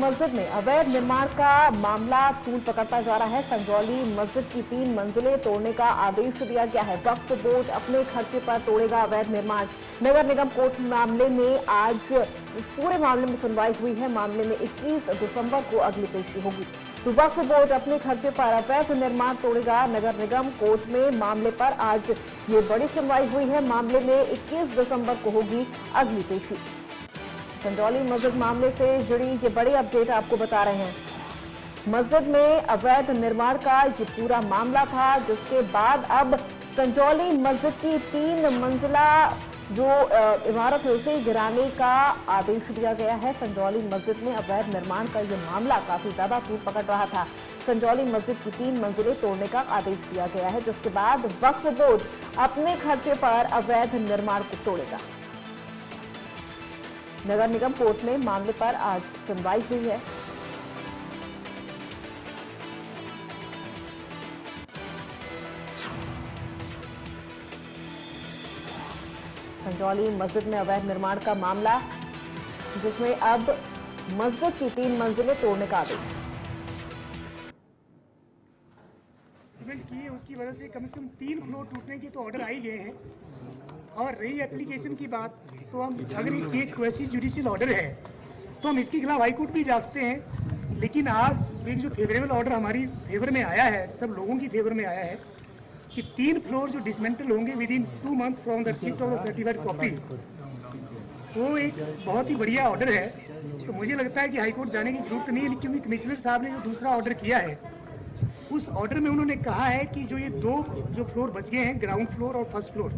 मस्जिद में अवैध निर्माण का मामला तूल पकड़ता जा रहा है। संजौली मस्जिद की 3 मंजिलें तोड़ने का आदेश दिया गया है। वक्फ बोर्ड अपने खर्चे पर तोड़ेगा अवैध निर्माण। नगर निगम कोर्ट मामले में आज इस पूरे मामले में सुनवाई हुई है। मामले में 21 दिसंबर को अगली पेशी होगी। तो वक्फ बोर्ड अपने खर्चे पर अवैध निर्माण तोड़ेगा। नगर निगम कोर्ट में मामले पर आज ये बड़ी सुनवाई हुई है। मामले में 21 दिसंबर को होगी अगली पेशी। संजौली मस्जिद मामले से जुड़ी ये बड़ी अपडेट आपको बता रहे हैं। मस्जिद में अवैध निर्माण का ये पूरा मामला था, जिसके बाद अब संजौली मस्जिद की 3 मंजिला जो इमारत है उसे गिराने का आदेश दिया गया है। संजौली मस्जिद में अवैध निर्माण का ये मामला काफी ज्यादा तूल पकड़ रहा था। संजौली मस्जिद की 3 मंजिलें तोड़ने का आदेश दिया गया है, जिसके बाद वक्फ बोर्ड अपने खर्चे पर अवैध निर्माण को तोड़ेगा। नगर निगम कोर्ट में मामले पर आज सुनवाई हुई है। संजौली मस्जिद में अवैध निर्माण का मामला, जिसमें अब मस्जिद की 3 मंजिलें तोड़ने का आदेश। की उसकी वजह से कम 3 फ्लोर टूटने के तो ऑर्डर आ ही गए हैं। और रही एप्लीकेशन की बात, तो हम अगर ये क्वेश्चन जुडिशियल ऑर्डर है तो हम इसके खिलाफ हाई कोर्ट भी जा सकते हैं। लेकिन आज एक जो फेवरेबल ऑर्डर हमारी फेवर में आया है, सब लोगों की फेवर में आया है कि 3 फ्लोर जो डिसमेंटल होंगे with in 2 month from the receipt of the certified copy, वो एक बहुत ही बढ़िया ऑर्डर है। तो मुझे लगता है कि हाई कोर्ट जाने की जरूरत नहीं है, क्योंकि कमिश्नर साहब ने जो दूसरा ऑर्डर किया है उस ऑर्डर में उन्होंने कहा है कि जो ये 2 जो फ्लोर बच गए हैं, ग्राउंड फ्लोर और फर्स्ट फ्लोर,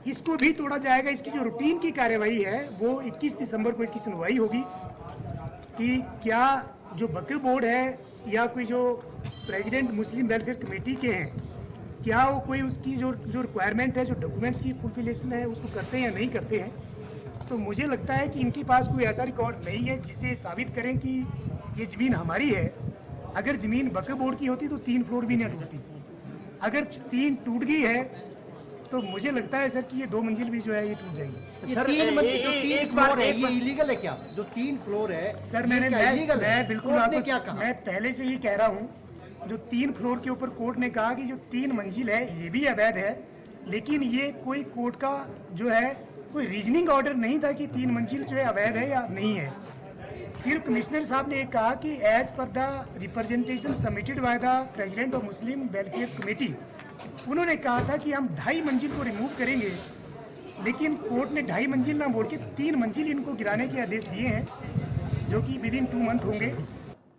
इसको भी तोड़ा जाएगा। इसकी जो रूटीन की कार्यवाही है वो 21 दिसंबर को इसकी सुनवाई होगी कि क्या जो वक्फ बोर्ड है या कोई जो प्रेसिडेंट मुस्लिम वेलफेयर कमेटी के हैं, क्या वो कोई उसकी जो रिक्वायरमेंट है, जो डॉक्यूमेंट्स की फुलफिलेशन है, उसको करते हैं या नहीं करते हैं। तो मुझे लगता है कि इनके पास कोई ऐसा रिकॉर्ड नहीं है जिसे साबित करें कि ये ज़मीन हमारी है। अगर ज़मीन वक्फ बोर्ड की होती तो 3 फ्लोर भी नहीं टूटती। अगर 3 टूट गई है तो मुझे लगता है सर कि ये 2 मंजिल भी जो है ये टूट जाएगी। सर, जो 3 फ्लोर है ये इलीगल है क्या? जो 3 फ्लोर है सर, मैं बिल्कुल आपने क्या कहा, मैं पहले से ही कह रहा हूँ, जो 3 फ्लोर के ऊपर कोर्ट ने कहा कि जो 3 मंजिल है ये भी अवैध है। लेकिन ये कोई कोर्ट का जो है कोई रीजनिंग ऑर्डर नहीं था कि 3 मंजिल जो है अवैध है या नहीं है। सिर्फ कमिश्नर साहब ने कहा कि as per the representation submitted by the president of Muslim welfare committee, उन्होंने कहा था कि हम 2.5 मंजिल को रिमूव करेंगे। लेकिन कोर्ट ने 2.5 मंजिल ना बोल के 3 मंजिल इनको गिराने के आदेश दिए हैं, जो कि विद इन 2 मंथ होंगे।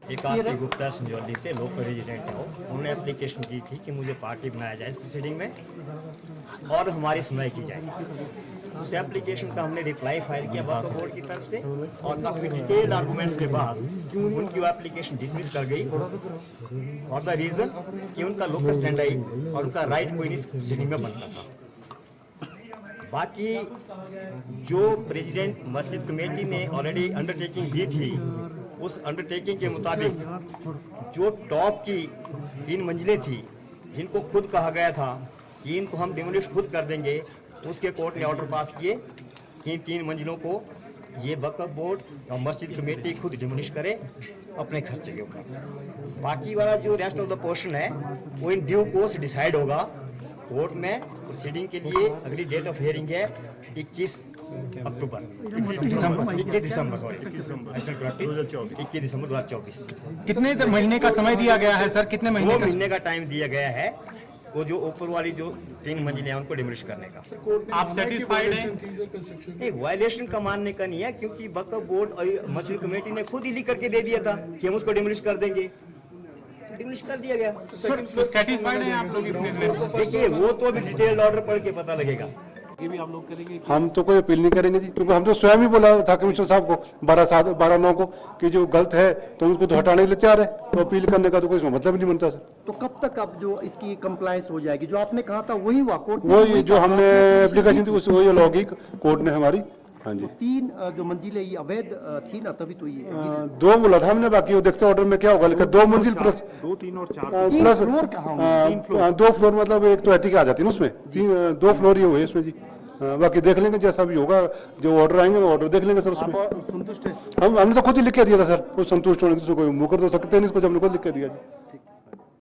एक आरती गुप्ता संजौली से लोकल रेजिडेंट है। उन्होंने एप्लीकेशन की थी कि मुझे पार्टी बनाया जाए इस प्रोसीडिंग में और हमारी सुनवाई की जाए। उस एप्लीकेशन का हमने रिप्लाई फाइल किया वक्फ बोर्ड की तरफ से, और काफ़ी डिटेल्ड आर्गूमेंट्स के बाद उनकी वो एप्लीकेशन डिसमिस कर गई। और द रीज़न कि उनका लोकल स्टैंड आई और उनका राइट कोई इस प्रोसीडिंग में बनता था। बाकी जो प्रेसिडेंट मस्जिद कमेटी ने ऑलरेडी अंडरटेकिंग दी थी, उस अंडरटेकिंग के मुताबिक जो टॉप की 3 मंजिलें थी, जिनको खुद कहा गया था कि इनको हम डिमोलिश खुद कर देंगे, उसके कोर्ट ने ऑर्डर पास किए कि 3 मंजिलों को ये वक्फ बोर्ड और मस्जिद कमेटी खुद डिमोलिश करे अपने खर्चे के ऊपर। बाकी वाला जो रेस्ट ऑफ द पोर्शन है वो इन ड्यू कोर्स डिसाइड होगा कोर्ट में। प्रोसीडिंग के लिए अगली डेट ऑफ हियरिंग है 21 दिसंबर 2024। कितने महीने का समय दिया गया है सर? कितने 2 महीने का टाइम दिया गया है वो जो ऊपर वाली जो 3 मंजिलें हैं उनको डिमोलिश करने का। आप सेटिस्फाइड हैं? नहीं, वायलेशन का मानने का नहीं है, क्योंकि वक्फ बोर्ड और मस्जिद कमेटी ने खुद ही लिख करके दे दिया था कि हम उसको डिमोलिश कर देंगे, डिमोलिश कर दिया गया। सेटिस्फाइड हैं आप लोग? देखिए, वो तो अभी डिटेल्ड ऑर्डर पढ़ के पता लगेगा। ये भी आप लोग करेंगे? हम तो कोई अपील नहीं करेंगे जी, क्योंकि हम तो स्वयं ही बोला था कमिश्नर साहब को 12/9 को कि जो गलत है तो उसको तो हटाने के लिए तैयार है, तो अपील करने का तो कोई मतलब ही नहीं बनता सर। तो कब तक अब जो इसकी कंप्लायंस हो जाएगी? जो आपने कहा था वही हुआ कोर्ट? वही जो हमने एप्लीकेशन थी उस वही लॉगी कोर्ट ने हमारी। हाँ जी, 3 जो मंजिलें ये अवैध थी ना, तभी तो ये 2 बोला था हमने, बाकी वो देखते ऑर्डर में क्या होगा। लेकिन 2 मंजिल प्लस 2, 3 और 4 प्लस 2 फ्लोर मतलब एक तो एटी आ जाती है ना उसमें, 2 फ्लोर ही हुए इसमें जी। बाकी देख लेंगे जैसा भी होगा, जो ऑर्डर आएंगे वो ऑर्डर देख लेंगे सर उसमें। आप संतुष्ट है? हमने तो खुद ही लिख के दिया था सर, वो संतुष्ट होने की कोई मुकर तो सकते नहीं इसको, जब हमने खुद लिख के दिया जी।